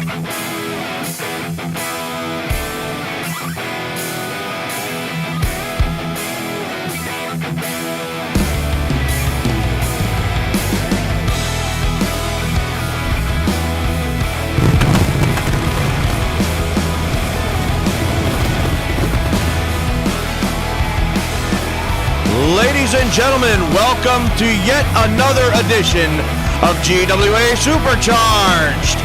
Ladies and gentlemen, welcome to yet another edition of GWA Supercharged.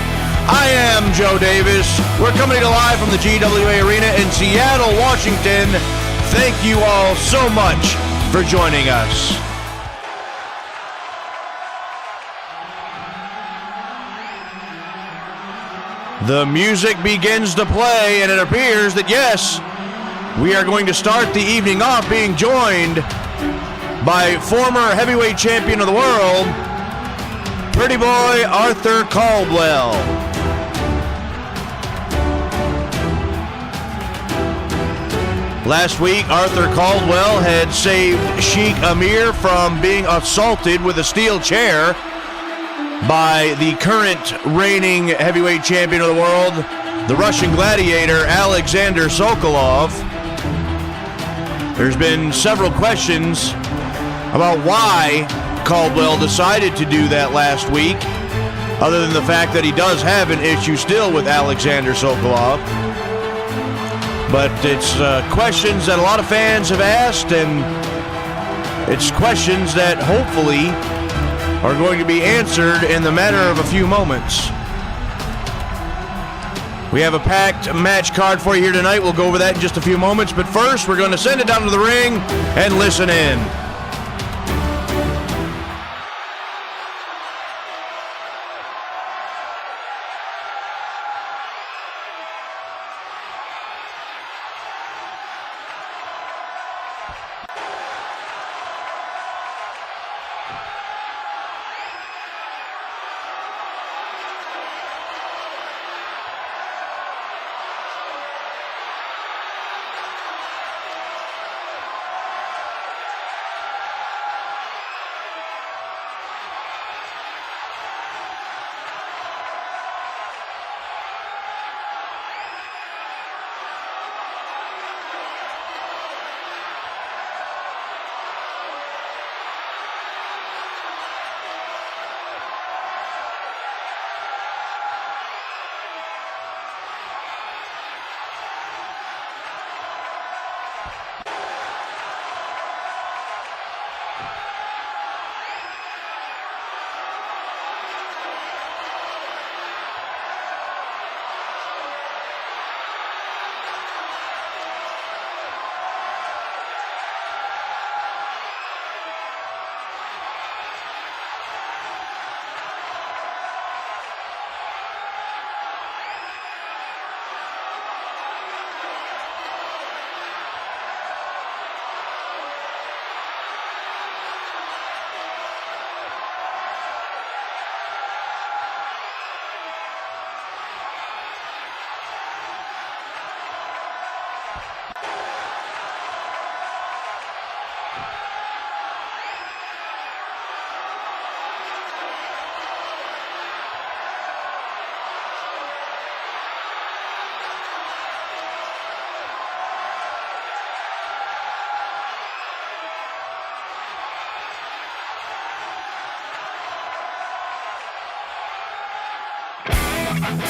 I am Joe Davis. We're coming to you live from the GWA Arena in Seattle, Washington. Thank you all so much for joining us. The music begins to play, and it appears that, yes, we are going to start the evening off being joined by former heavyweight champion of the world, pretty boy Arthur Caldwell. Last week, Arthur Caldwell had saved Sheikh Amir from being assaulted with a steel chair by the current reigning heavyweight champion of the world, the Russian gladiator Aleksander Sokolov. There's been several questions about why Caldwell decided to do that last week, other than the fact that he does have an issue still with Aleksander Sokolov. But it's questions that a lot of fans have asked, and it's questions that hopefully are going to be answered in the matter of a few moments. We have a packed match card for you here tonight. We'll go over that in just a few moments. But first, we're going to send it down to the ring and listen in.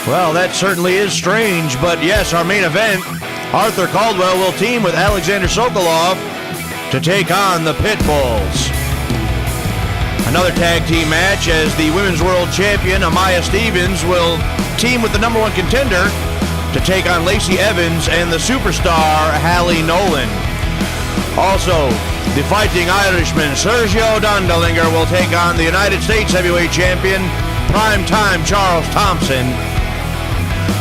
Well, that certainly is strange, but yes, our main event, Arthur Caldwell will team with Aleksander Sokolov to take on the Pitbulls. Another tag team match as the Women's World Champion, Amaya will team with the number one contender to take on Lacey Evans and the superstar Halie Nolan. Also, the Fighting Irishman, Sergio Dondelinger, will take on the United States Heavyweight Champion, Primetime Charles Thompson.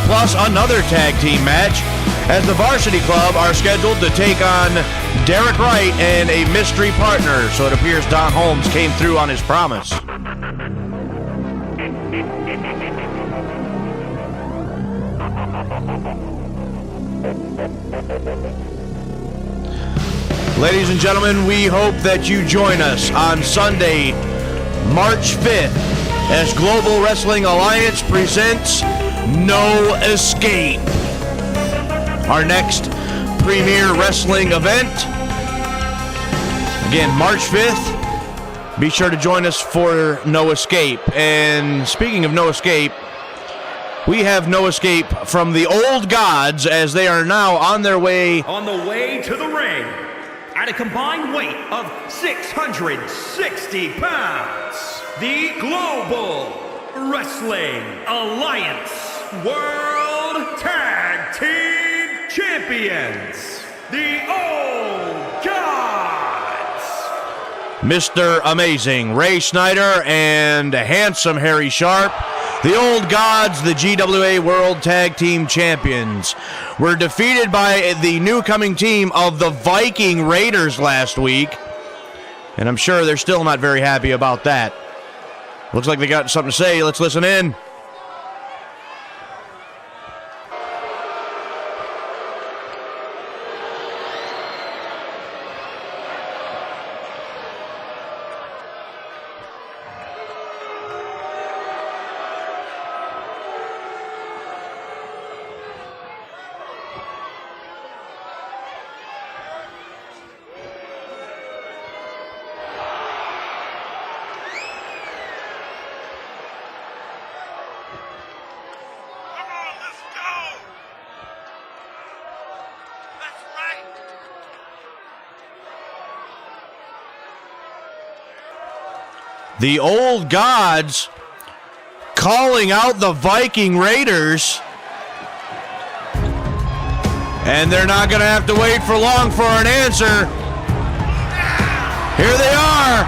Plus another tag team match as the Varsity Club are scheduled to take on Derek Wright and a mystery partner. So it appears Don Holmes came through on his promise. Ladies and gentlemen, we hope that you join us on Sunday, March 5th as Global Wrestling Alliance presents No Escape. Our next premier wrestling event, again, March 5th. Be sure to join us for No Escape. And speaking of No Escape, we have No Escape from the Old Gods as they are now on their way. On the way to the ring at a combined weight of 660 pounds, the Global Wrestling Alliance World Tag Team Champions, the Old Gods. Mr. Amazing, Ray Snyder, and handsome Harry Sharp, the Old Gods, the GWA World Tag Team Champions, were defeated by the new coming team of the Viking Raiders last week. And I'm sure they're still not very happy about that. Looks like they got something to say. Let's listen in. The Old Gods calling out the Viking Raiders. And they're not going to have to wait for long for an answer. Here they are.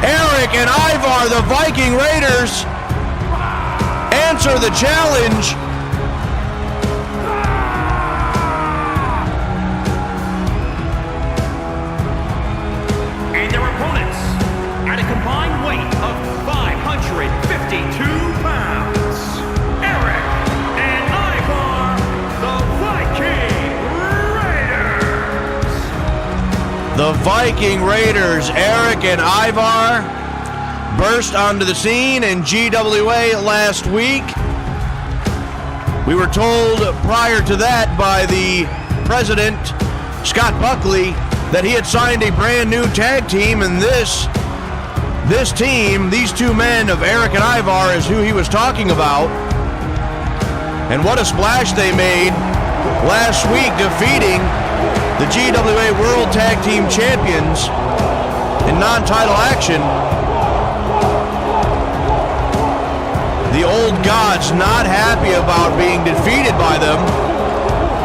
Eric and Ivar, the Viking Raiders, answer the challenge. And their opponents, at a combined weight of 552 pounds, Eric and Ivar, the Viking Raiders. The Viking Raiders, Eric and Ivar, burst onto the scene in GWA last week. We were told prior to that by the president, Scott Buckley, that he had signed a brand new tag team, and this team, these two men of Eric and Ivar, is who he was talking about. And what a splash they made last week, defeating the GWA World Tag Team Champions in non-title action. The Old Gods, not happy about being defeated by them,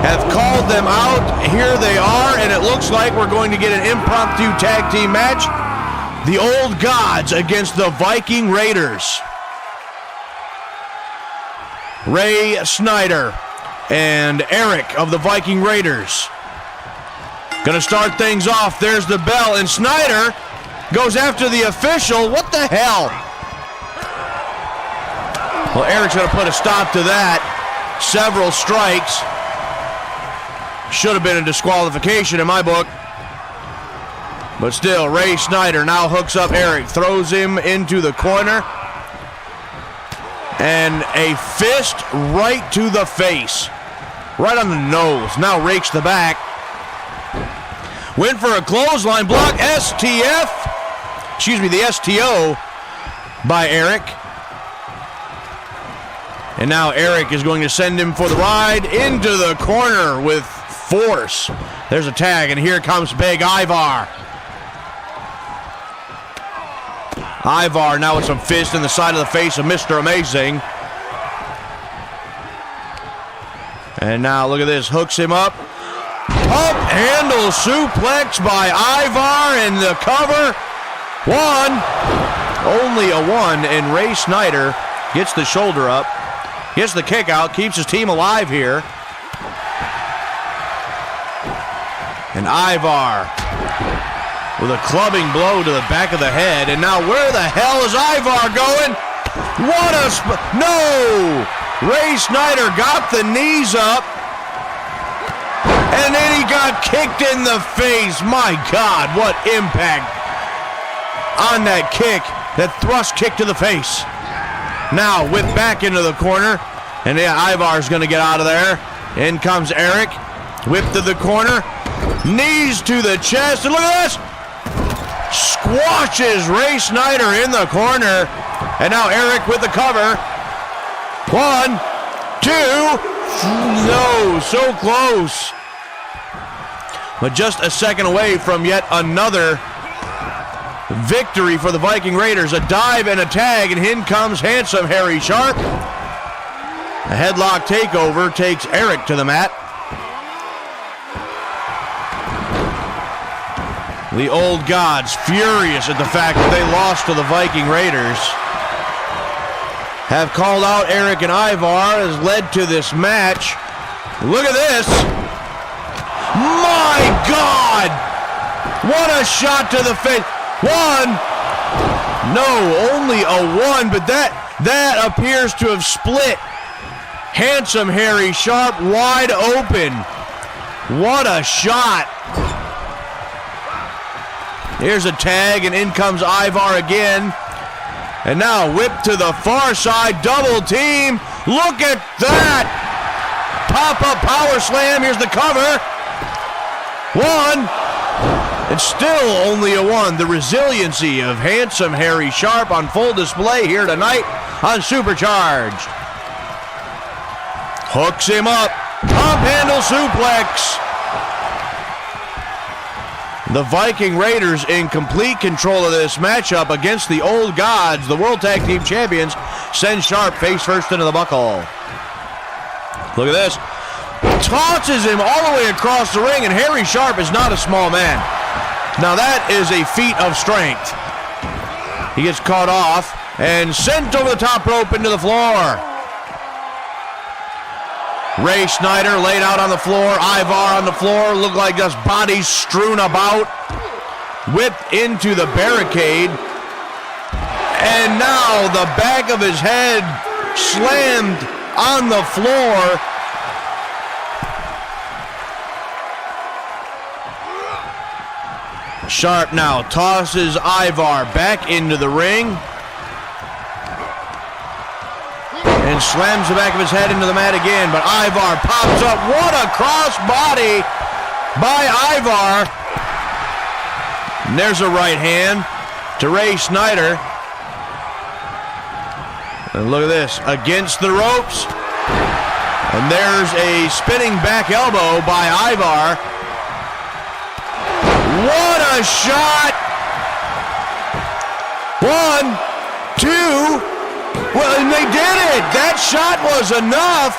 have called them out. Here they are, and it looks like we're going to get an impromptu tag team match. The Old Gods against the Viking Raiders. Ray Snyder and Eric of the Viking Raiders. Gonna start things off. There's the bell, and Snyder goes after the official. What the hell? Well, Eric's gonna put a stop to that. Several strikes. Should have been a disqualification in my book. But still, Ray Snyder now hooks up Eric, throws him into the corner. And a fist right to the face. Right on the nose. Now rakes the back. Went for a clothesline block. STF. Excuse me, the STO by Eric. And now Eric is going to send him for the ride into the corner with force. There's a tag, and here comes Big Ivar. Ivar now with some fist in the side of the face of Mr. Amazing. And now look at this, hooks him up. Pump handle suplex by Ivar, and the cover. One. Only a one, and Ray Snyder gets the shoulder up. Gets the kick out, keeps his team alive here. And Ivar with a clubbing blow to the back of the head. And now where the hell is Ivar going? What a no! Ray Snyder got the knees up. And then he got kicked in the face. My God, what impact on that kick, that thrust kick to the face. Now whip back into the corner. And yeah, Ivar's going to get out of there. In comes Eric. Whip to the corner. Knees to the chest. And look at this. Squashes Ray Snyder in the corner. And now Eric with the cover. 1, 2. No, so close. But just a second away from yet another victory for the Viking Raiders. A dive and a tag, and in comes handsome Harry Sharp. A headlock takeover takes Eric to the mat. The old gods furious at the fact that they lost to the Viking Raiders have called out Eric and Ivar, has led to this match. Look at this. My God! What a shot to the face. 1. No, only a 1, but that appears to have split handsome Harry Sharp wide open. What a shot. Here's a tag, and in comes Ivar again. And now whip to the far side, double team. Look at that. Pop-up power slam. Here's the cover. 1. It's still only a 1. The resiliency of handsome Harry Sharp on full display here tonight on Supercharged. Hooks him up. Pump handle suplex. The Viking Raiders in complete control of this matchup against the old gods, the World Tag Team Champions, send Sharp face first into the buckle. Look at this. Tosses him all the way across the ring, and Harry Sharp is not a small man. Now that is a feat of strength. He gets caught off and sent over the top rope into the floor. Ray Snyder laid out on the floor. Ivar on the floor. Look like just bodies strewn about. Whipped into the barricade. And now the back of his head slammed on the floor. Sharp now tosses Ivar back into the ring. And slams the back of his head into the mat again, but Ivar pops up. What a crossbody by Ivar. And there's a right hand to Ray Snyder. And look at this, against the ropes. And there's a spinning back elbow by Ivar. What a shot! 1, 2. Well, and they did it. That shot was enough.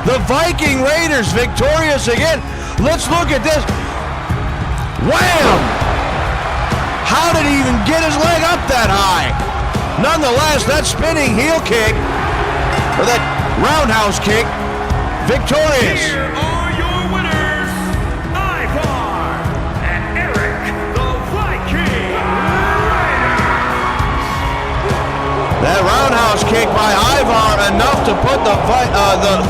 The Viking Raiders victorious again. Let's look at this. Wham! How did he even get his leg up that high? Nonetheless, that spinning heel kick, or that roundhouse kick, victorious. Here are your winners, Ivar and Eric, the Viking Raiders. That roundhouse kick by Ivar enough to put the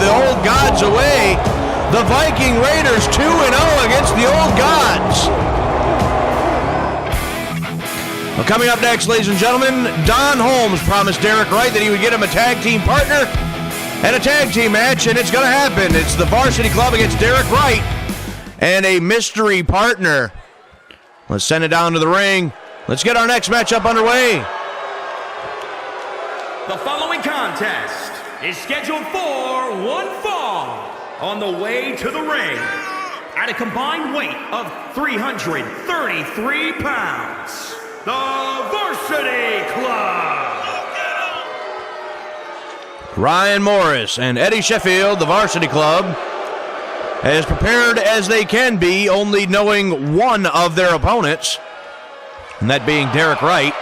old gods away. The Viking Raiders 2-0 against the old gods. Well, coming up next, ladies and gentlemen, Don Holmes promised Derek Wright that he would get him a tag team partner and a tag team match, and it's going to happen. It's the Varsity Club against Derek Wright and a mystery partner. Let's send it down to the ring. Let's get our next matchup underway. The following contest is scheduled for one fall on the way to the ring at a combined weight of 333 pounds. The Varsity Club. Ryan Morris and Eddie Sheffield, the Varsity Club, as prepared as they can be, only knowing one of their opponents, and that being Derek Wright.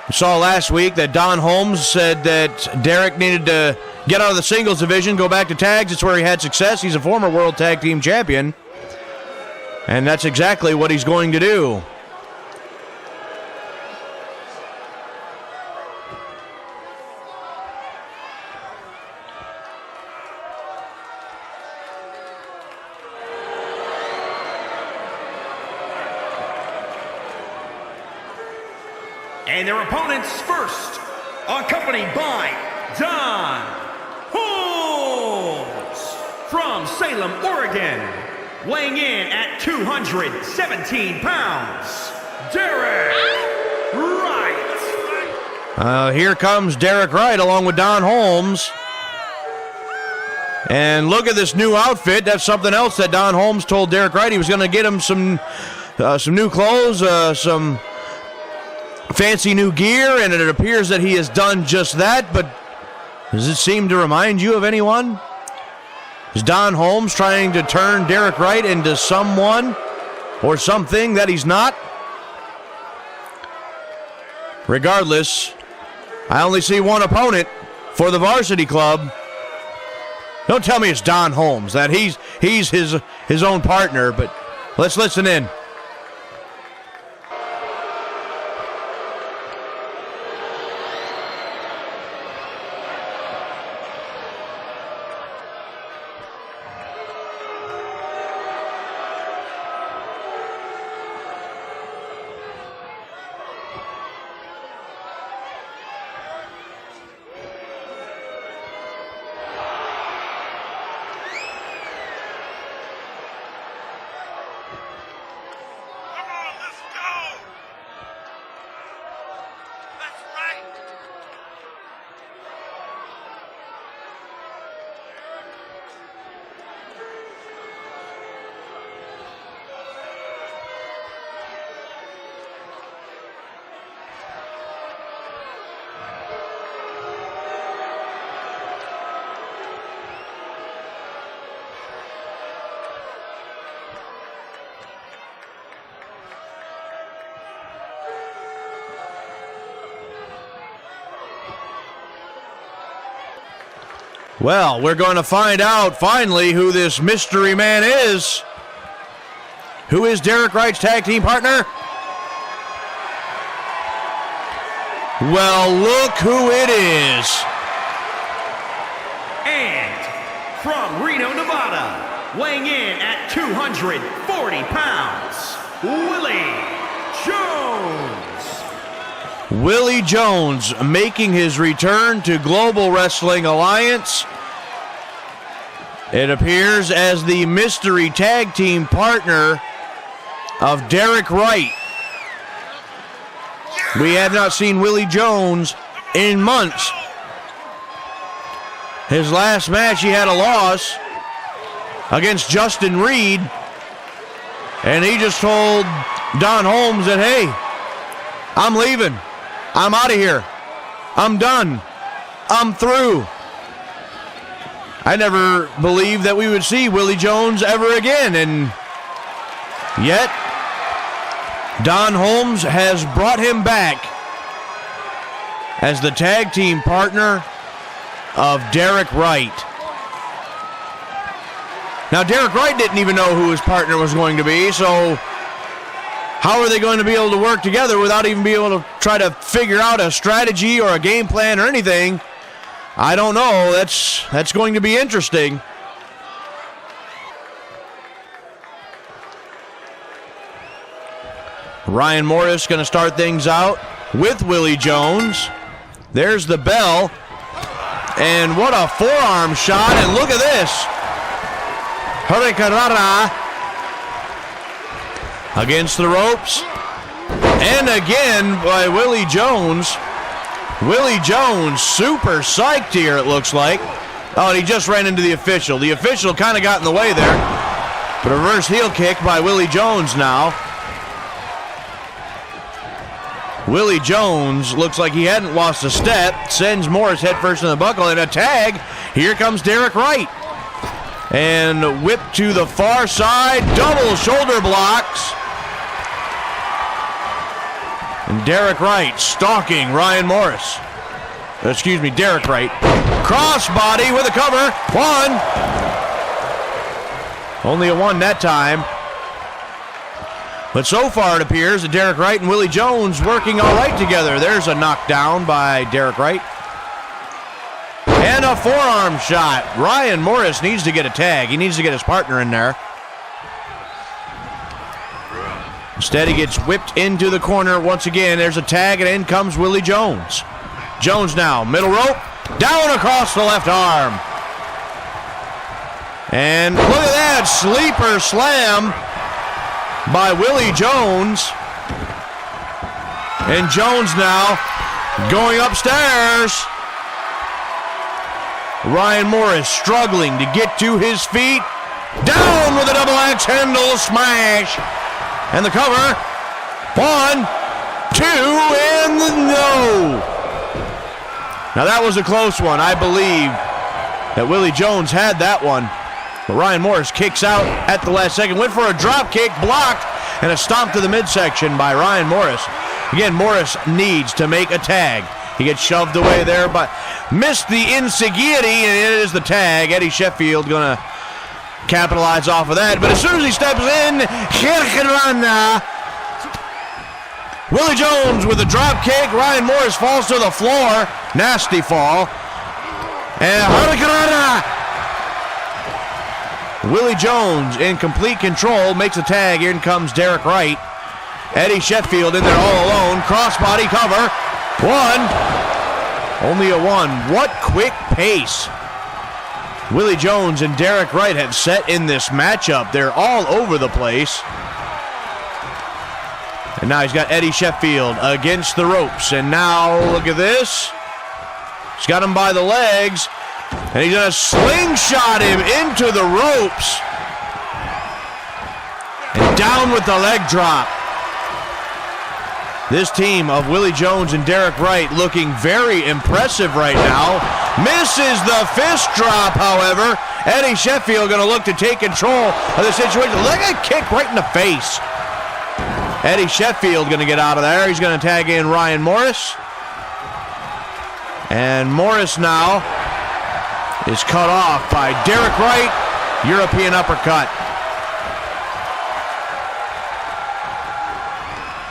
We saw last week that Don Holmes said that Derek needed to get out of the singles division, go back to tags. It's where he had success. He's a former World Tag Team Champion. And that's exactly what he's going to do. And their opponents first, accompanied by Don Holmes from Salem, Oregon, weighing in at 217 pounds, Derek Wright. Here comes Derek Wright along with Don Holmes. And look at this new outfit. That's something else that Don Holmes told Derek Wright. He was going to get him some new clothes, some fancy new gear, and it appears that he has done just that. But does it seem to remind you of anyone? Is Don Holmes trying to turn Derek Wright into someone or something that he's not? Regardless, I only see one opponent for the Varsity Club. Don't tell me it's Don Holmes, that he's his own partner, but let's listen in. Well, we're going to find out finally who this mystery man is. Who is Derek Wright's tag team partner? Well, look who it is. And from Reno, Nevada, weighing in at 240 pounds, Willie Jones. Willie Jones making his return to Global Wrestling Alliance. It appears as the mystery tag team partner of Derek Wright. We have not seen Willie Jones in months. His last match, he had a loss against Justin Reed. And he just told Don Holmes that, hey, I'm leaving. I'm out of here. I'm done. I'm through. I never believed that we would see Willie Jones ever again. And yet, Don Holmes has brought him back as the tag team partner of Derek Wright. Now, Derek Wright didn't even know who his partner was going to be, so how are they going to be able to work together without even being able to try to figure out a strategy or a game plan or anything? I don't know. That's going to be interesting. Ryan Morris going to start things out with Willie Jones. There's the bell. And what a forearm shot. And look at this. Hurricanrana against the ropes. And again by Willie Jones. Willie Jones super psyched here, it looks like. Oh, and he just ran into the official. The official kind of got in the way there. But a reverse heel kick by Willie Jones now. Willie Jones looks like he hadn't lost a step. Sends Morris headfirst in the buckle and a tag. Here comes Derek Wright. And whip to the far side. Double shoulder blocks. And Derek Wright stalking Ryan Morris. Excuse me, Derek Wright. Crossbody with a cover. One. Only a one that time. But so far it appears that Derek Wright and Willie Jones working all right together. There's a knockdown by Derek Wright. And a forearm shot. Ryan Morris needs to get a tag. He needs to get his partner in there. Instead, he gets whipped into the corner. Once again, there's a tag, and in comes Willie Jones. Jones now, middle rope, down across the left arm. And look at that, sleeper slam by Willie Jones. And Jones now going upstairs. Ryan Morris struggling to get to his feet. Down with a double axe handle smash. And the cover. 1, 2, and no. Now that was a close one. I believe that Willie Jones had that one. But Ryan Morris kicks out at the last second. Went for a drop kick, blocked, and a stomp to the midsection by Ryan Morris. Again, Morris needs to make a tag. He gets shoved away there, but missed the insigniity, and it is the tag. Eddie Sheffield going to capitalize off of that. But as soon as he steps in, Willie Jones with a drop kick. Ryan Morris falls to the floor. Nasty fall. And Willie Jones in complete control makes a tag. Here comes Derek Wright. Eddie Sheffield in there all alone. Crossbody cover. 1. Only a 1. What quick pace Willie Jones and Derek Wright have set in this matchup. They're all over the place. And now he's got Eddie Sheffield against the ropes. And now look at this. He's got him by the legs. And he's going to slingshot him into the ropes. And down with the leg drop. This team of Willie Jones and Derek Wright looking very impressive right now. Misses the fist drop, however. Eddie Sheffield going to look to take control of the situation. Look at that kick right in the face. Eddie Sheffield going to get out of there. He's going to tag in Ryan Morris. And Morris now is cut off by Derek Wright. European uppercut.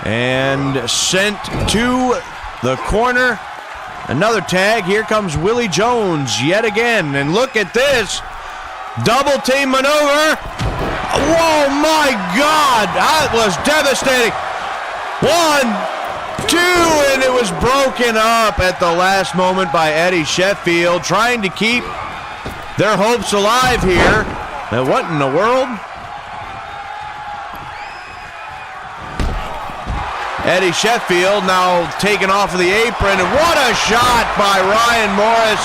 And sent to the corner. Another tag. Here comes Willie Jones yet again. And look at this. Double team maneuver. Whoa, my God. That was devastating. 1, 2, and it was broken up at the last moment by Eddie Sheffield, trying to keep their hopes alive here. Now, what in the world? Eddie Sheffield now taken off of the apron, and what a shot by Ryan Morris.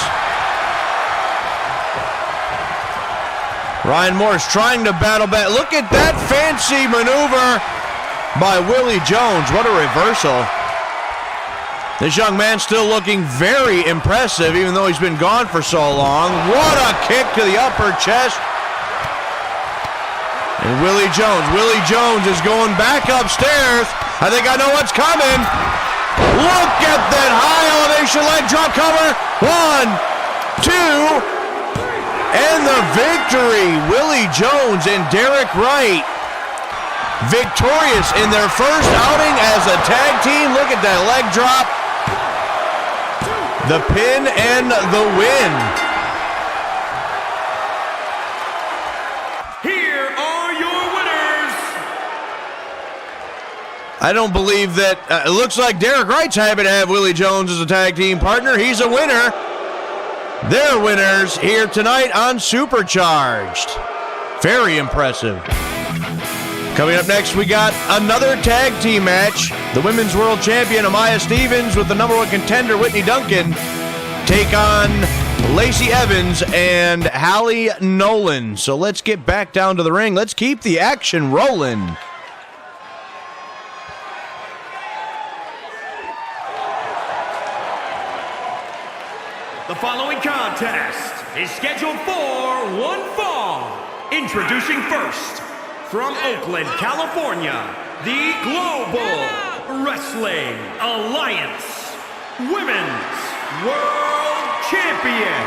Ryan Morris trying to battle back. Look at that fancy maneuver by Willie Jones. What a reversal. This young man still looking very impressive, even though he's been gone for so long. What a kick to the upper chest. And Willie Jones is going back upstairs. I think I know what's coming. Look at that high elevation leg drop cover. 1, 2, and the victory. Willie Jones and Derek Wright victorious in their first outing as a tag team. Look at that leg drop. The pin and the win. Here are your winners. I don't believe that. It looks like Derek Wright's happy to have Willie Jones as a tag team partner. He's a winner. They're winners here tonight on Supercharged. Very impressive. Coming up next, we got another tag team match. The Women's World Champion Amaya Stevens with the number 1 contender Whitney Duncan take on Lacey Evans and Halie Nolan. So let's get back down to the ring. Let's keep the action rolling. The following contest is scheduled for one fall. Introducing first, from Oakland, California, the Global Wrestling Alliance Women's World Champion,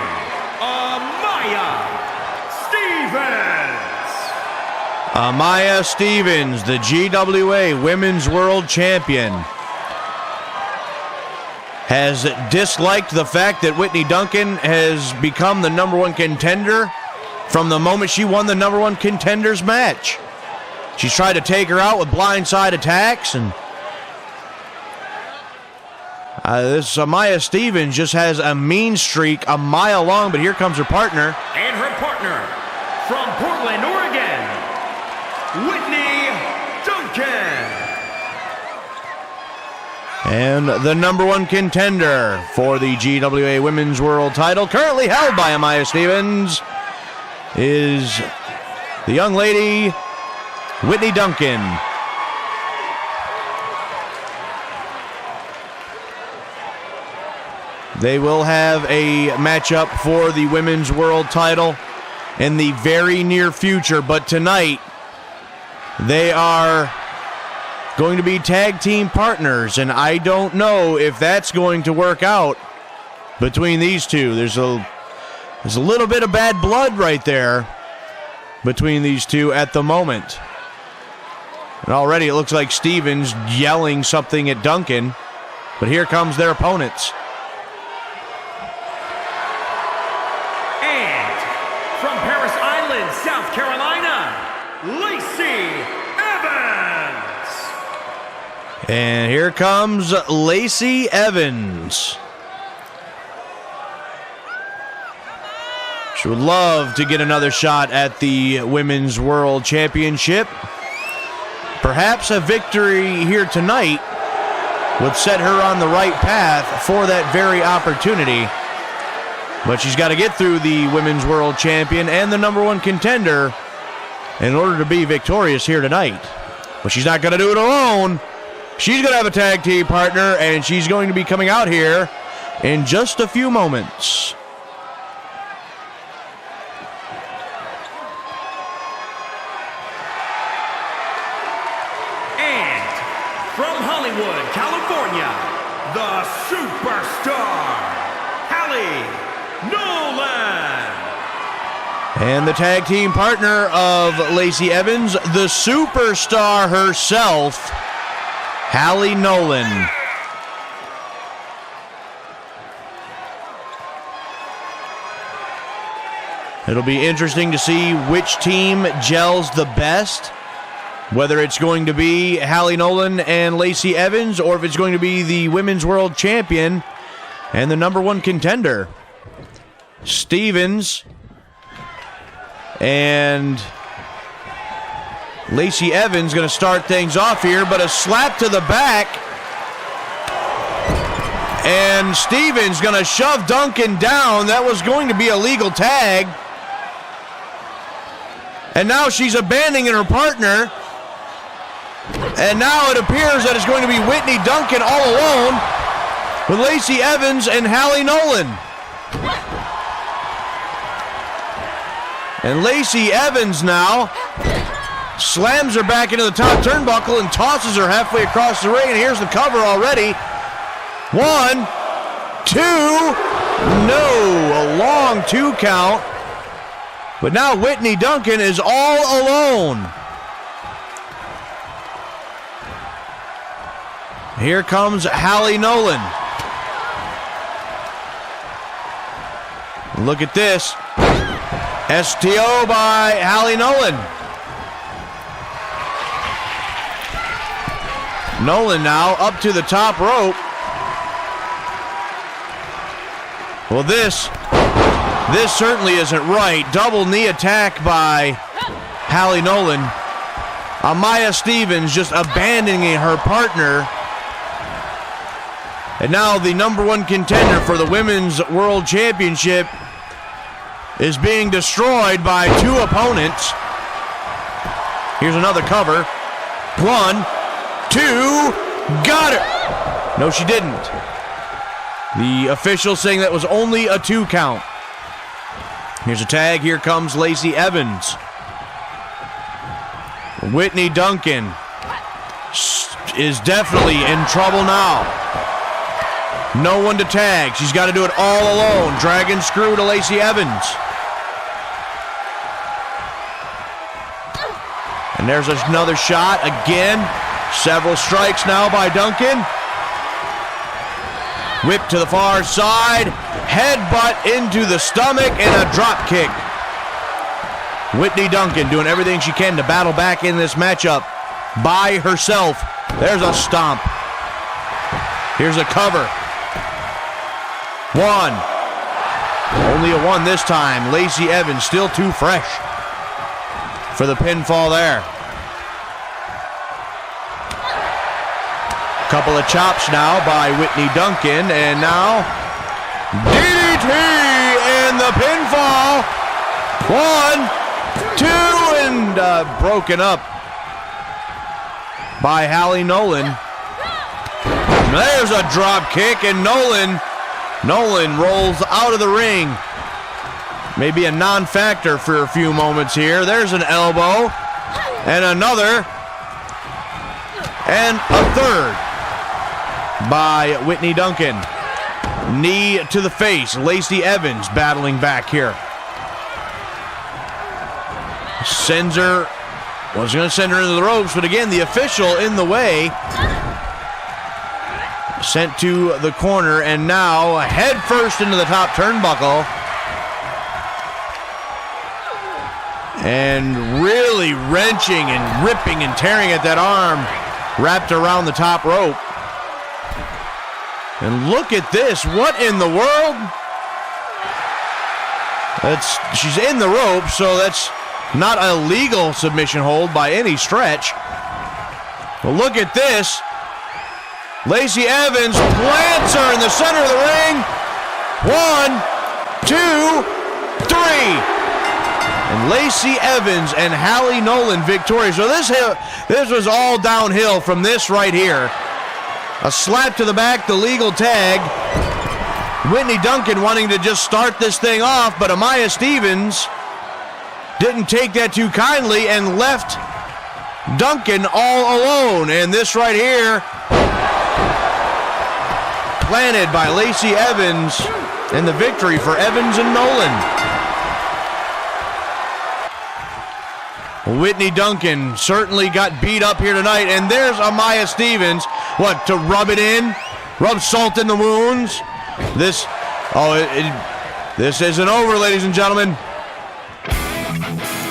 Amaya Stevens. Amaya Stevens, the GWA Women's World Champion, has disliked the fact that Whitney Duncan has become the number 1 contender from the moment she won the number 1 contenders match. She's tried to take her out with blindside attacks, and this Amaya Stevens just has a mean streak a mile long, but here comes her partner. And her partner from Portland, Oregon, Whitney Duncan. And the number one contender for the GWA Women's World title, currently held by Amaya Stevens, is the young lady, Whitney Duncan. They will have a matchup for the Women's World title in the very near future, but tonight they are going to be tag team partners, and I don't know if that's going to work out between these two. There's a little bit of bad blood right there between these two at the moment. And already it looks like Stevens yelling something at Duncan, but here comes their opponents. And from Paris Island, South Carolina, Lacey Evans. And here comes Lacey Evans. She would love to get another shot at the Women's World Championship. Perhaps a victory here tonight would set her on the right path for that very opportunity. But she's got to get through the Women's World Champion and the number one contender in order to be victorious here tonight. But she's not going to do it alone. She's going to have a tag team partner, and she's going to be coming out here in just a few moments. And from Hollywood, California, the superstar, Halie, Nolan. And the tag team partner of Lacey Evans, the superstar herself, Halie Nolan. It'll be interesting to see which team gels the best, whether it's going to be Halie Nolan and Lacey Evans, or if it's going to be the Women's World Champion and the number one contender, Stevens and Lacey Evans going to start things off here, but a slap to the back. And Stevens going to shove Duncan down. That was going to be a legal tag. And now she's abandoning her partner. And now it appears that it's going to be Whitney Duncan all alone with Lacey Evans and Halie Nolan. And Lacey Evans now slams her back into the top turnbuckle and tosses her halfway across the ring. And here's the cover already. 1, 2, no, a long 2 count. But now Whitney Duncan is all alone. Here comes Halie Nolan. Look at this. STO by Halie Nolan. Nolan now up to the top rope. Well, this certainly isn't right. Double knee attack by Halie Nolan. Amaya Stevens just abandoning her partner. And now the number one contender for the Women's World Championship is being destroyed by 2 opponents. Here's another cover. 1, 2, got her. No, she didn't. The official saying that was only a 2 count. Here's a tag. Here comes Lacey Evans. Whitney Duncan is definitely in trouble now. No one to tag. She's got to do it all alone. Dragon screw to Lacey Evans. And there's another shot again. Several strikes now by Duncan. Whip to the far side. Headbutt into the stomach and a drop kick. Whitney Duncan doing everything she can to battle back in this matchup by herself. There's a stomp. Here's a cover. 1. Only a 1 this time. Lacey Evans still too fresh for the pinfall there. Couple of chops now by Whitney Duncan, and now DDT and the pinfall. 1, 2, and broken up by Halie Nolan. There's a drop kick, and Nolan rolls out of the ring. Maybe a non-factor for a few moments here. There's an elbow, and another, and a third by Whitney Duncan. Knee to the face. Lacey Evans battling back here. Was going to send her into the ropes, but again, the official in the way. Sent to the corner, and now head first into the top turnbuckle. And really wrenching and ripping and tearing at that arm wrapped around the top rope. And look at this. What in the world? She's in the rope, so that's not a legal submission hold by any stretch. But look at this. Lacey Evans plants her in the center of the ring. 1, 2, 3. And Lacey Evans and Halie Nolan victorious. So this was all downhill from this right here. A slap to the back, the legal tag. Whitney Duncan wanting to just start this thing off, but Amaya Stevens didn't take that too kindly and left Duncan all alone. And this right here, planted by Lacey Evans, and the victory for Evans and Nolan. Whitney Duncan certainly got beat up here tonight, and there's Amaya Stevens. What, to rub it in? Rub salt in the wounds? This isn't over, ladies and gentlemen.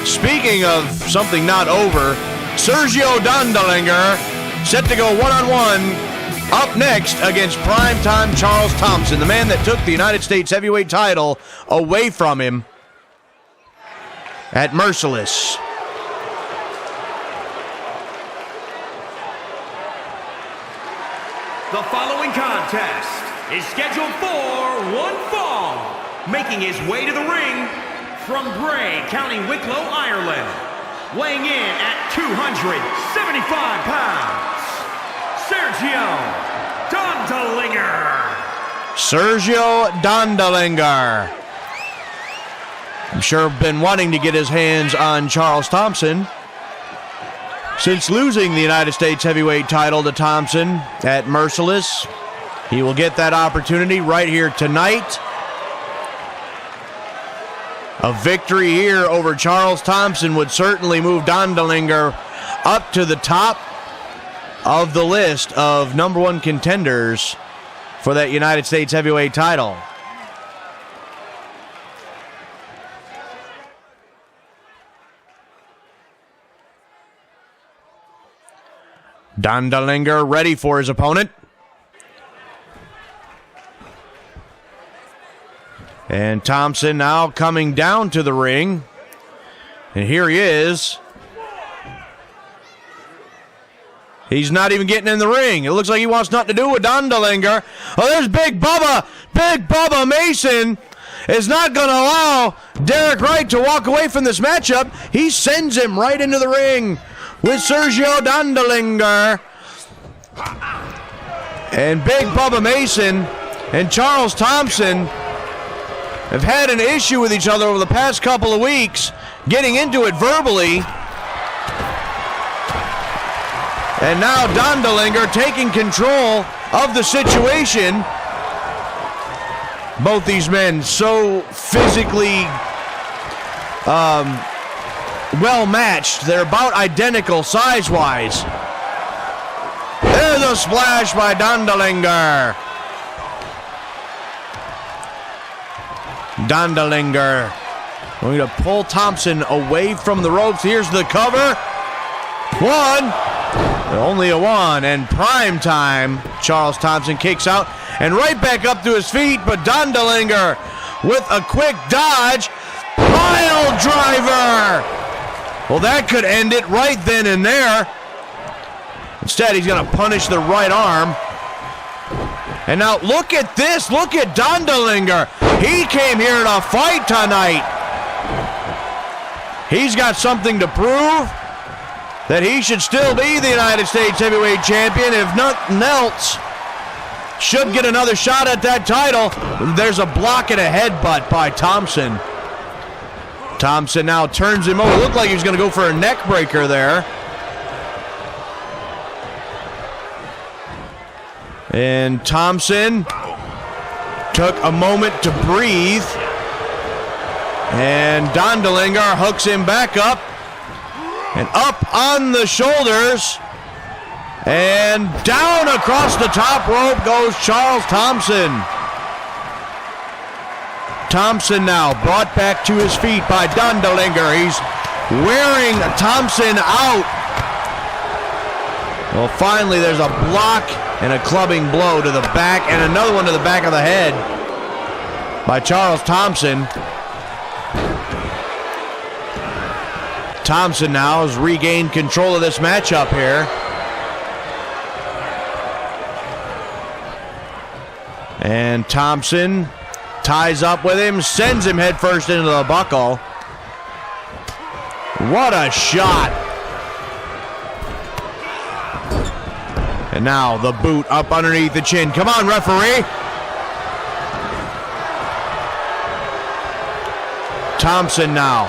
Speaking of something not over, Sergio Dondelinger set to go one-on-one up next against primetime Charles Thompson, the man that took the United States heavyweight title away from him at Merciless. The following contest is scheduled for one fall. Making his way to the ring from Bray, County Wicklow, Ireland. Weighing in at 275 pounds, Sergio Dondelinger. Sergio Dondelinger. I'm sure been wanting to get his hands on Charles Thompson since losing the United States heavyweight title to Thompson at Merciless. He will get that opportunity right here tonight. A victory here over Charles Thompson would certainly move Dondelinger up to the top of the list of number one contenders for that United States heavyweight title. Dondelinger ready for his opponent. And Thompson now coming down to the ring. And here he is. He's not even getting in the ring. It looks like he wants nothing to do with Dondelinger. Oh, there's Big Bubba. Big Bubba Mason is not going to allow Derek Wright to walk away from this matchup. He sends him right into the ring with Sergio Dondelinger. And Big Bubba Mason and Charles Thompson have had an issue with each other over the past couple of weeks, getting into it verbally. And now Dondelinger taking control of the situation. Both these men so physically well matched. They're about identical size-wise. There's a splash by Dondelinger. Dondelinger Going to pull Thompson away from the ropes. Here's the cover. One. Only a one. And prime time. Charles Thompson kicks out and right back up to his feet. But Dondelinger with a quick dodge. Pile driver. Well, that could end it right then and there. Instead, he's going to punish the right arm. And now look at this. Look at Dondelinger. He came here to fight tonight. He's got something to prove, that he should still be the United States Heavyweight Champion. If nothing else, should get another shot at that title. There's a block and a headbutt by Thompson. Thompson now turns him over. Looked like he was going to go for a neck breaker there. And Thompson took a moment to breathe. And Dondelinger hooks him back up. And up on the shoulders. And down across the top rope goes Charles Thompson. Thompson now brought back to his feet by Dondelinger. He's wearing Thompson out. Well, finally there's a block and a clubbing blow to the back and another one to the back of the head by Charles Thompson. Thompson now has regained control of this matchup here. And Thompson ties up with him, sends him headfirst into the buckle. What a shot. And now the boot up underneath the chin. Come on, referee. Thompson now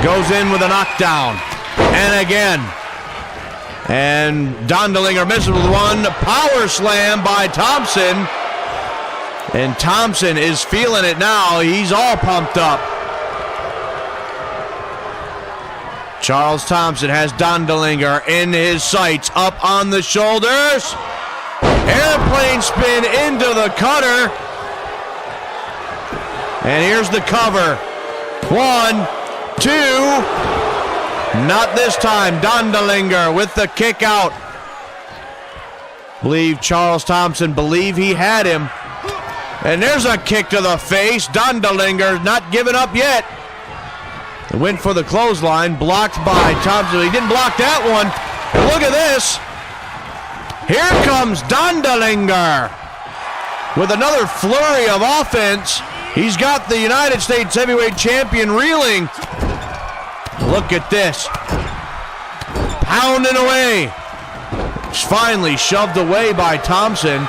goes in with a knockdown. And again. And Dondelinger misses with one. Power slam by Thompson. And Thompson is feeling it now. He's all pumped up. Charles Thompson has Dondelinger in his sights. Up on the shoulders. Airplane spin into the cutter. And here's the cover. 1, 2. Not this time. Dondelinger with the kick out. Charles Thompson believed he had him. And there's a kick to the face. Dondelinger not giving up yet. Went for the clothesline, blocked by Thompson. He didn't block that one. And look at this. Here comes Dondelinger with another flurry of offense. He's got the United States Heavyweight Champion reeling. Look at this. Pounding away. It's finally shoved away by Thompson.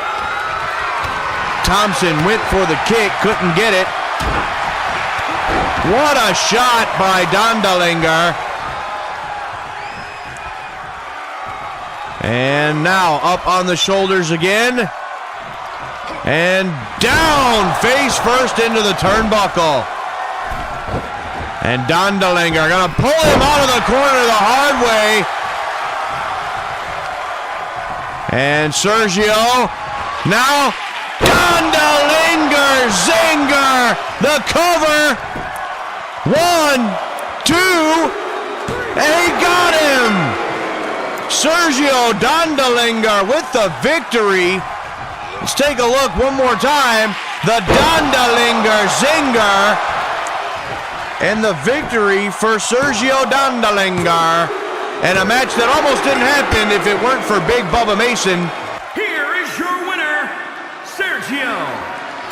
Thompson went for the kick, couldn't get it. What a shot by Dondelinger. And now up on the shoulders again. And down face first into the turnbuckle. And Dondelinger gonna pull him out of the corner the hard way. And Sergio now Dondelinger zinger, the cover. 1, 2, and he got him. Sergio Dondelinger with the victory. Let's take a look one more time. The Dondelinger zinger. And the victory for Sergio Dondelinger. And a match that almost didn't happen if it weren't for Big Bubba Mason. Here is your winner, Sergio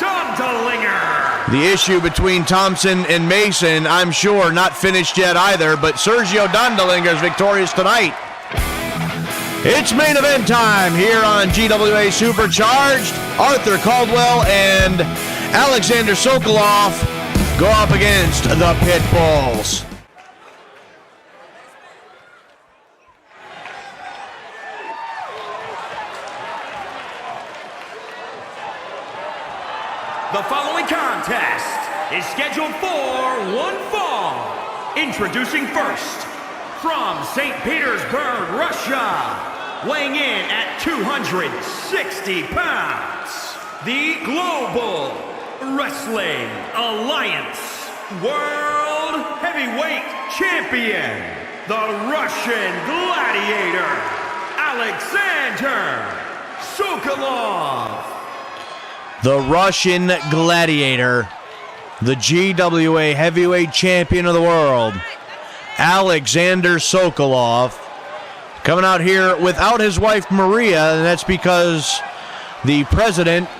Dondelinger. The issue between Thompson and Mason, I'm sure, not finished yet either, but Sergio Dondelinger is victorious tonight. It's main event time here on GWA Supercharged. Arthur Caldwell and Aleksander Sokolov go up against the Pitbulls. The following contest is scheduled for one fall. Introducing first, from St. Petersburg, Russia, weighing in at 260 pounds, the Global Wrestling Alliance World Heavyweight Champion, the Russian Gladiator, Aleksander Sokolov. The Russian Gladiator, the GWA Heavyweight Champion of the world, Aleksander Sokolov, coming out here without his wife Maria, and that's because the president,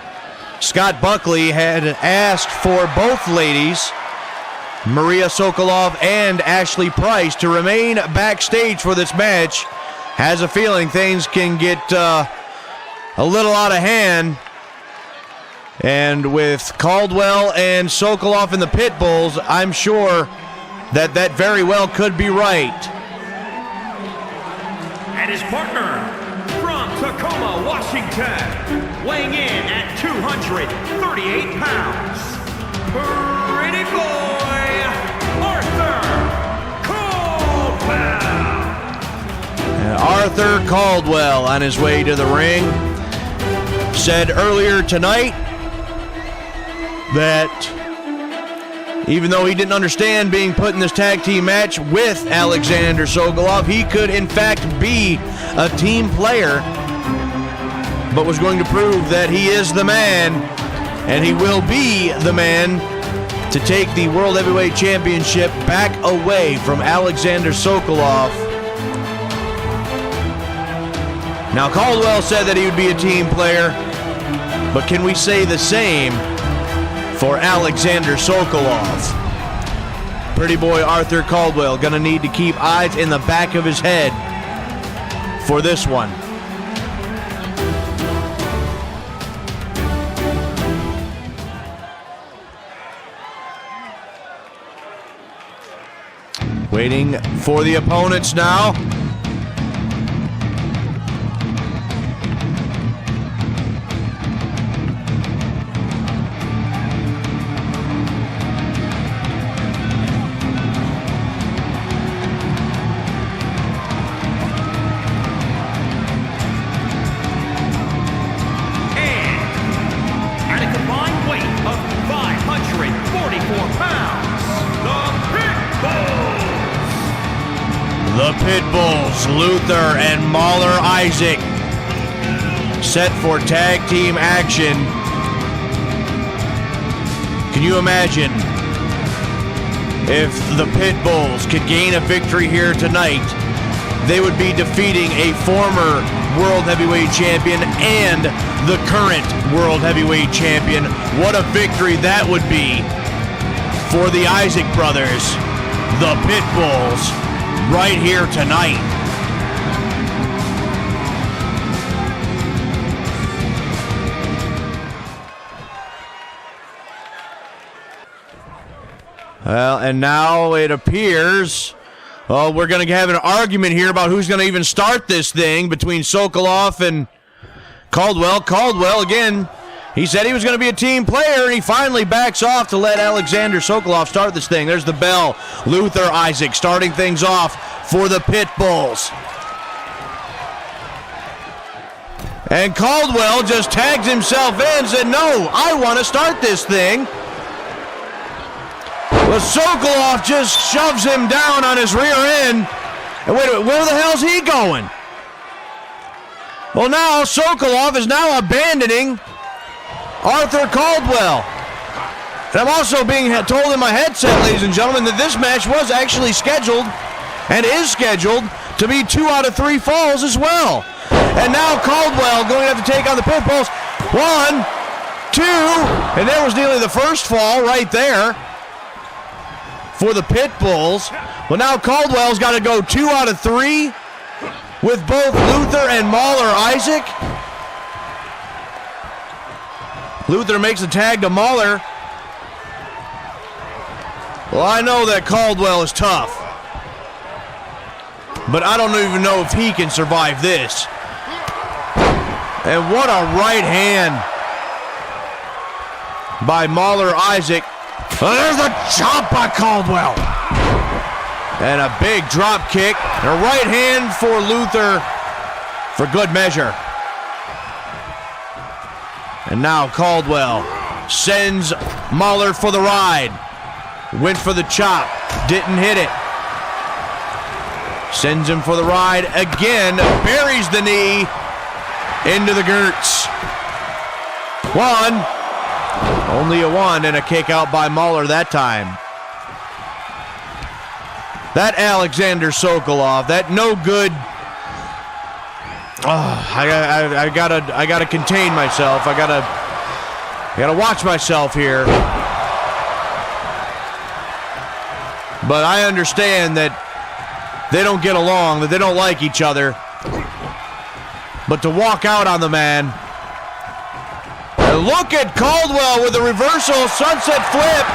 Scott Buckley, had asked for both ladies, Maria Sokolov and Ashley Price, to remain backstage for this match. Has a feeling things can get a little out of hand. And with Caldwell and Sokolov in the Pitbulls, I'm sure that very well could be right. And his partner from Tacoma, Washington, weighing in at 238 pounds, pretty boy, Arthur Caldwell. Arthur Caldwell on his way to the ring said earlier tonight that even though he didn't understand being put in this tag team match with Aleksander Sokolov, he could in fact be a team player, but was going to prove that he is the man, and he will be the man to take the World Heavyweight Championship back away from Aleksander Sokolov. Now, Caldwell said that he would be a team player, but can we say the same for Aleksander Sokolov? Pretty boy Arthur Caldwell gonna need to keep eyes in the back of his head for this one. Waiting for the opponents now. The Pitbulls, Luther and Mahler Isaac, set for tag team action. Can you imagine if the Pitbulls could gain a victory here tonight? They would be defeating a former World Heavyweight Champion and the current World Heavyweight Champion. What a victory that would be for the Isaac brothers, the Pitbulls, right here tonight. Well, and now it appears we're going to have an argument here about who's going to even start this thing between Sokolov and Caldwell. Caldwell, again, he said he was going to be a team player, and he finally backs off to let Aleksander Sokolov start this thing. There's the bell. Luther Isaac starting things off for the Pitbulls. And Caldwell just tagged himself in and said, no, I want to start this thing. But Sokolov just shoves him down on his rear end. And wait a minute, where the hell's he going? Well, now Sokolov is now abandoning Arthur Caldwell. And I'm also being told in my headset, ladies and gentlemen, that this match was actually scheduled and is scheduled to be 2 out of 3 falls as well. And now Caldwell going to have to take on the Pitbulls. 1, 2, and there was nearly the first fall right there for the Pitbulls. Well, now Caldwell's got to go 2 out of 3 with both Luther and Mahler Isaac. Luther makes a tag to Mahler. Well, I know that Caldwell is tough, but I don't even know if he can survive this. And what a right hand by Mahler Isaac. Oh, there's a chop by Caldwell. And a big drop kick. And a right hand for Luther for good measure. And now Caldwell Sends Mahler for the ride. Went for the chop. Didn't hit it. Sends him for the ride again. Buries the knee into the Gertz. 1. Only a 1 and a kick out by Mahler that time. That Aleksander Sokolov, that no good. I gotta contain myself. I gotta watch myself here. But I understand that they don't get along, that they don't like each other. But to walk out on the man. And look at Caldwell with a reversal sunset flip.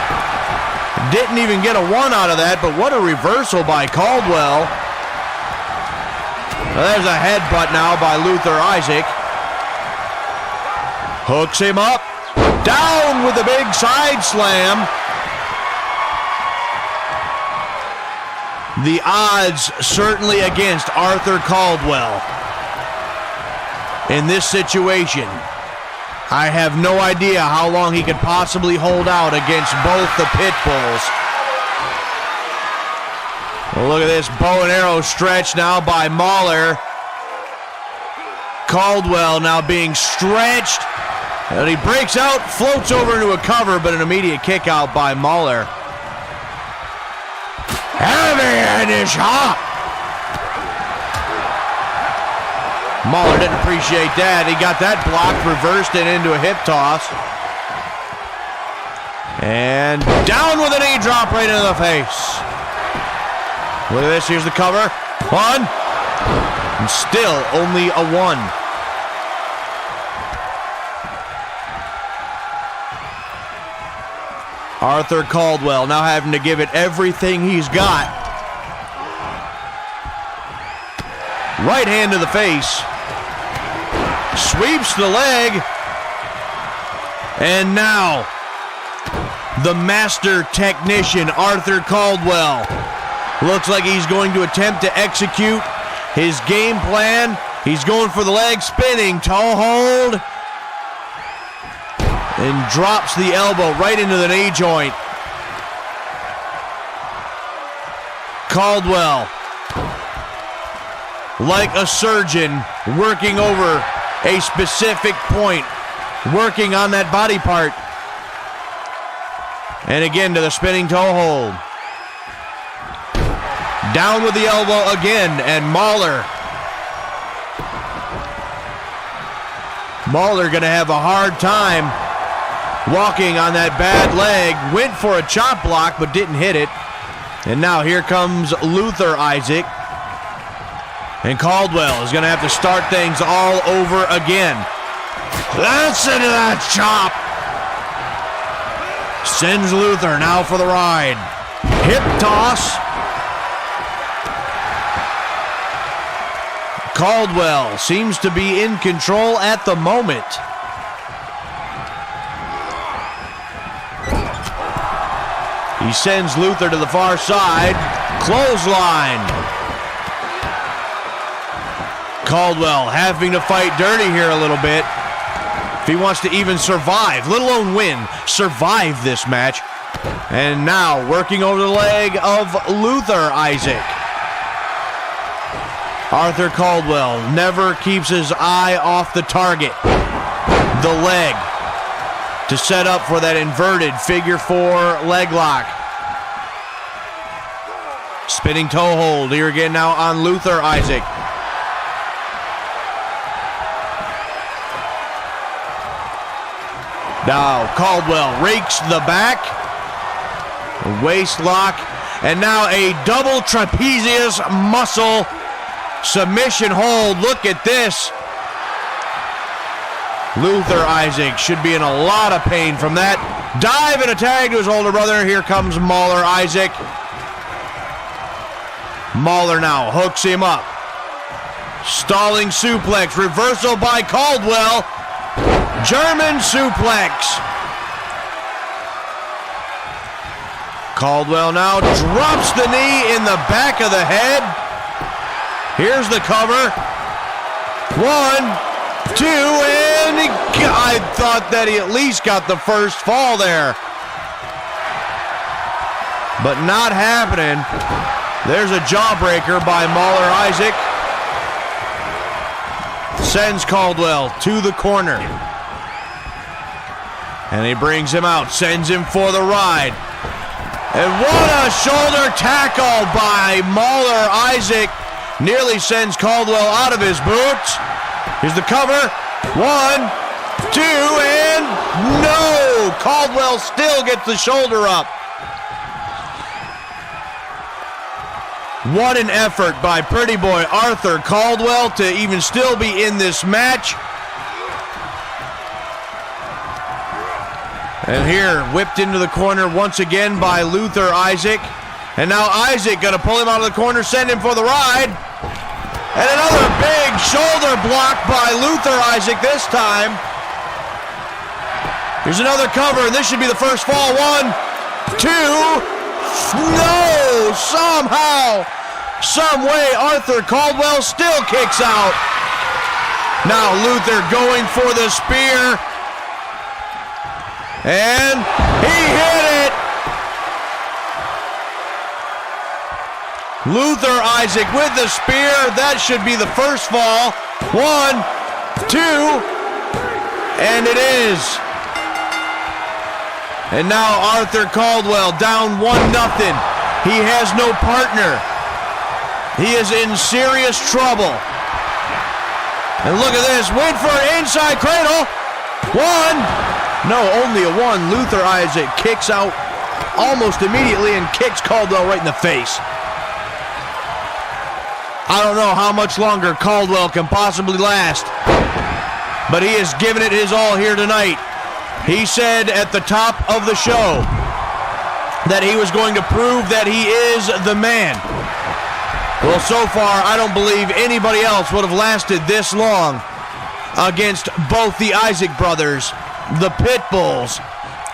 Didn't even get a 1 out of that, but what a reversal by Caldwell. Well, there's a headbutt now by Luther Isaac. Hooks him up. Down with a big side slam. The odds certainly against Arthur Caldwell in this situation. I have no idea how long he could possibly hold out against both the Pitbulls. Well, look at this bow and arrow stretch now by Mahler. Caldwell now being stretched. And he breaks out, floats over into a cover, but an immediate kick out by Mahler. Heavy-handed shot. Mahler didn't appreciate that. He got that blocked, reversed it into a hip toss. And down with a knee drop right into the face. Look at this, here's the cover. 1. And still only a 1. Arthur Caldwell now having to give it everything he's got. Right hand to the face. Sweeps the leg. And now, the master technician, Arthur Caldwell. Looks like he's going to attempt to execute his game plan. He's going for the leg, spinning, toe hold. And drops the elbow right into the knee joint. Caldwell, like a surgeon, working over a specific point, working on that body part. And again to the spinning toe hold. Down with the elbow again, and Mahler gonna have a hard time walking on that bad leg. Went for a chop block, but didn't hit it. And now here comes Luther Isaac. And Caldwell is going to have to start things all over again. Listen to that chop. Sends Luther now for the ride. Hip toss. Caldwell seems to be in control at the moment. He sends Luther to the far side. Clothesline. Caldwell having to fight dirty here a little bit if he wants to even survive, let alone win, survive this match. And now working over the leg of Luther Isaac. Arthur Caldwell never keeps his eye off the target. The leg to set up for that inverted figure 4 leg lock. Spinning toe hold here again now on Luther Isaac. Now Caldwell rakes the back. Waist lock. And now a double trapezius muscle submission hold. Look at this. Luther Isaac should be in a lot of pain from that. Dive and a tag to his older brother. Here comes Mahler Isaac. Mahler now hooks him up. Stalling suplex. Reversal by Caldwell. German suplex. Caldwell now drops the knee in the back of the head. Here's the cover. 1, 2, and I thought that he at least got the first fall there. But not happening. There's a jawbreaker by Mauler Isaac. Sends Caldwell to the corner. And he brings him out, sends him for the ride. And what a shoulder tackle by Mauler Isaac. Nearly sends Caldwell out of his boots. Here's the cover. 1, 2, and no! Caldwell still gets the shoulder up. What an effort by pretty boy Arthur Caldwell to even still be in this match. And here, whipped into the corner once again by Luther Isaac. And now Isaac gonna pull him out of the corner, send him for the ride. And another big shoulder block by Luther Isaac this time. Here's another cover, and this should be the first fall. 1, 2, no! Somehow, some way, Arthur Caldwell still kicks out. Now Luther going for the spear. And he hit it! Luther Isaac with the spear. That should be the first fall. 1, 2, and it is. And now Arthur Caldwell down 1-0. He has no partner. He is in serious trouble. And look at this, wait for an inside cradle. 1. No, only a 1. Luther Isaac kicks out almost immediately and kicks Caldwell right in the face. I don't know how much longer Caldwell can possibly last, but he has given it his all here tonight. He said at the top of the show that he was going to prove that he is the man. Well, so far, I don't believe anybody else would have lasted this long against both the Isaac brothers, the Pitbulls,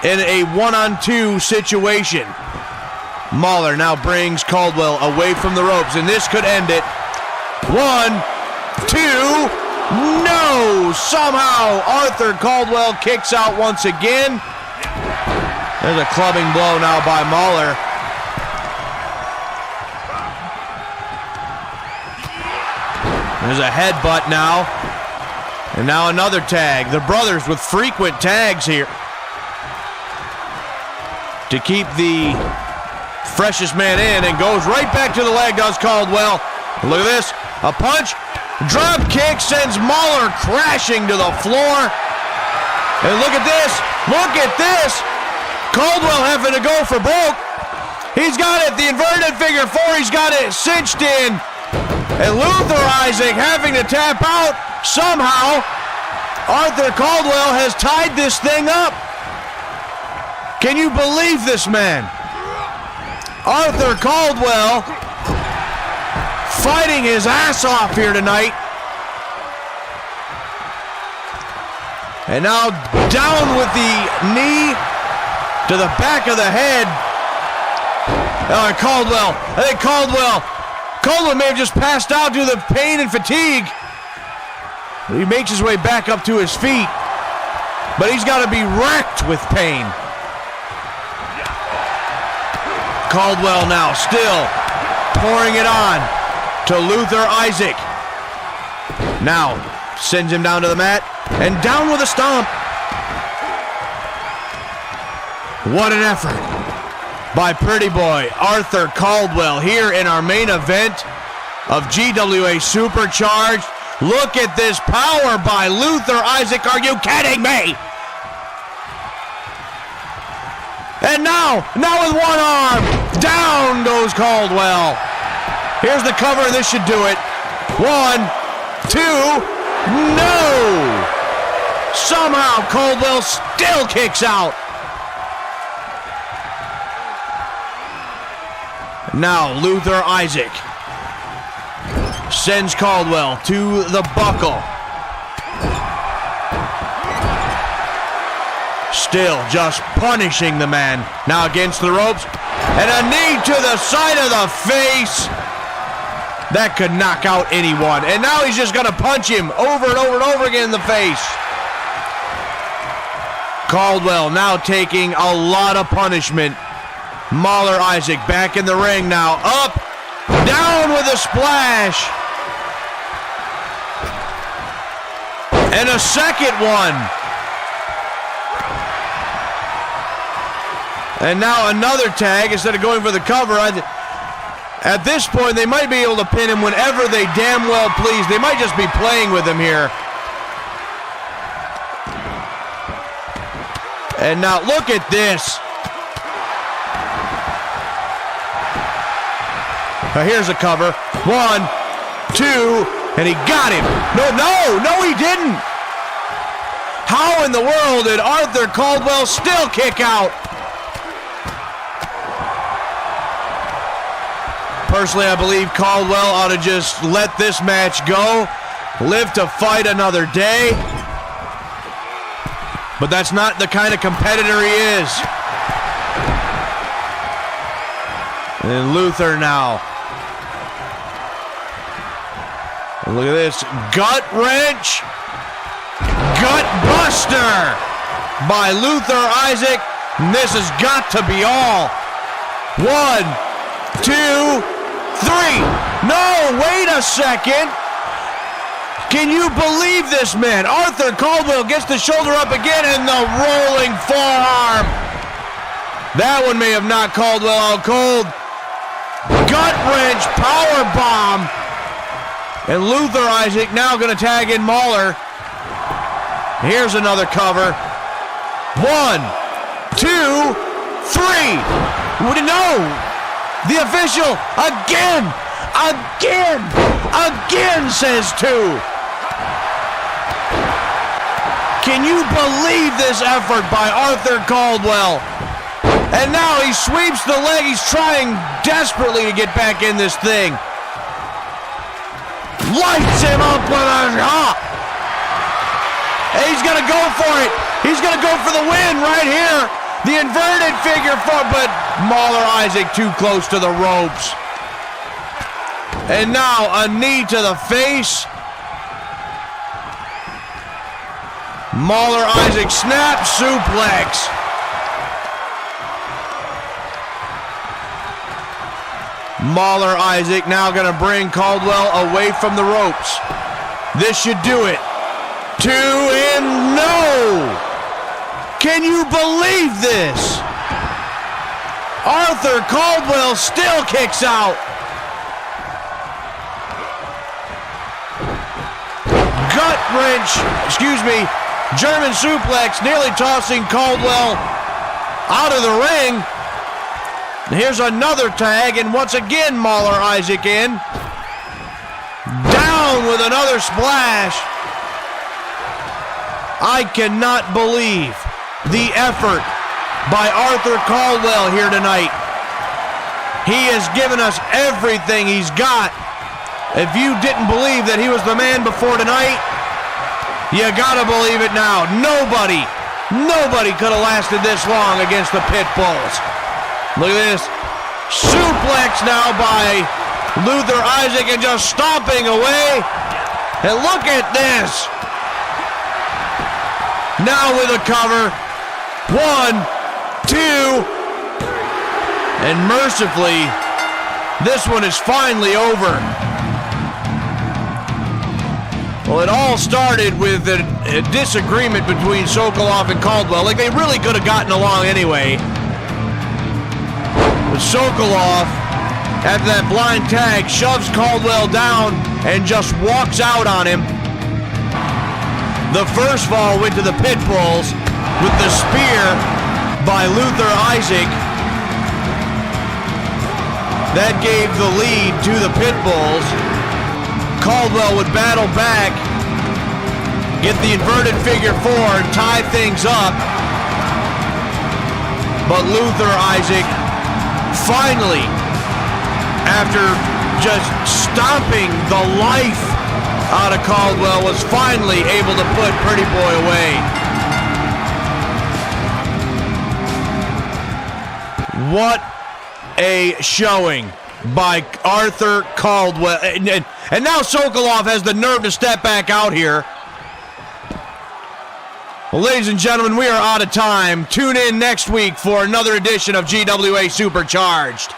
in a 1-on-2 situation. Mauler now brings Caldwell away from the ropes, and this could end it. 1, 2, no! Somehow Arthur Caldwell kicks out once again. There's a clubbing blow now by Mauler. There's a headbutt now. And now another tag. The brothers with frequent tags here to keep the freshest man in, and goes right back to the leg, does Caldwell. Look at this. A punch. Drop kick sends Mauler crashing to the floor. And look at this. Look at this. Caldwell having to go for broke. He's got it. The inverted figure 4. He's got it cinched in. And Luther Isaac having to tap out. Somehow, Arthur Caldwell has tied this thing up. Can you believe this man? Arthur Caldwell fighting his ass off here tonight. And now down with the knee to the back of the head. Caldwell. I think Caldwell may have just passed out due to the pain and fatigue. He makes his way back up to his feet, but he's got to be wrecked with pain. Caldwell now still pouring it on to Luther Isaac. Now sends him down to the mat and down with a stomp. What an effort by pretty boy Arthur Caldwell here in our main event of GWA Supercharged. Look at this power by Luther Isaac. Are you kidding me? And now with one arm, down goes Caldwell. Here's the cover. This should do it. 1, 2, no! Somehow Caldwell still kicks out. Now Luther Isaac sends Caldwell to the buckle. Still just punishing the man. Now against the ropes. And a knee to the side of the face. That could knock out anyone. And now he's just going to punch him over and over and over again in the face. Caldwell now taking a lot of punishment. Mahler Isaac back in the ring now. Up, down with a splash. And a second one. And now another tag instead of going for the cover. At this point, they might be able to pin him whenever they damn well please. They might just be playing with him here. And now look at this. Now here's a cover. 1, 2, and he got him. No, he didn't. How in the world did Arthur Caldwell still kick out? Personally, I believe Caldwell ought to just let this match go, live to fight another day. But that's not the kind of competitor he is. And Luther now. And look at this. Gut wrench. Gut buster by Luther Isaac. And this has got to be all. 1, 2, 3. No, wait a second. Can you believe this, man? Arthur Caldwell gets the shoulder up again and the rolling forearm. That one may have knocked Caldwell out cold. Gut wrench, power bomb. And Luther Isaac now going to tag in Mahler. Here's another cover. 1, 2, 3. No. The official again says 2. Can you believe this effort by Arthur Caldwell? And now he sweeps the leg. He's trying desperately to get back in this thing. Lights him up with a shot. And he's going to go for it. He's going to go for the win right here. The inverted figure four, but Mahler Isaac too close to the ropes. And now a knee to the face. Mahler Isaac snap suplex. Mahler Isaac now going to bring Caldwell away from the ropes. This should do it. 2 and no! Can you believe this? Arthur Caldwell still kicks out. Gut wrench, German suplex, nearly tossing Caldwell out of the ring. Here's another tag, and once again Mahler Isaac in. Down with another splash. I cannot believe the effort by Arthur Caldwell here tonight. He has given us everything he's got. If you didn't believe that he was the man before tonight, you gotta believe it now. Nobody could have lasted this long against the Pitbulls. Look at this. Suplex now by Luther Isaac and just stomping away. And look at this. Now with a cover. 1, 2. And mercifully, this one is finally over. Well, it all started with a disagreement between Sokolov and Caldwell. Like, they really could have gotten along anyway. But Sokolov, after that blind tag, shoves Caldwell down and just walks out on him. The first fall went to the Pitbulls with the spear by Luther Isaac. That gave the lead to the Pitbulls. Caldwell would battle back, get the inverted figure four, tie things up. But Luther Isaac finally, after just stomping the life out of Caldwell, was finally able to put Pretty Boy away. What a showing by Arthur Caldwell. And now Sokolov has the nerve to step back out here. Well, ladies and gentlemen, we are out of time. Tune in next week for another edition of GWA Supercharged.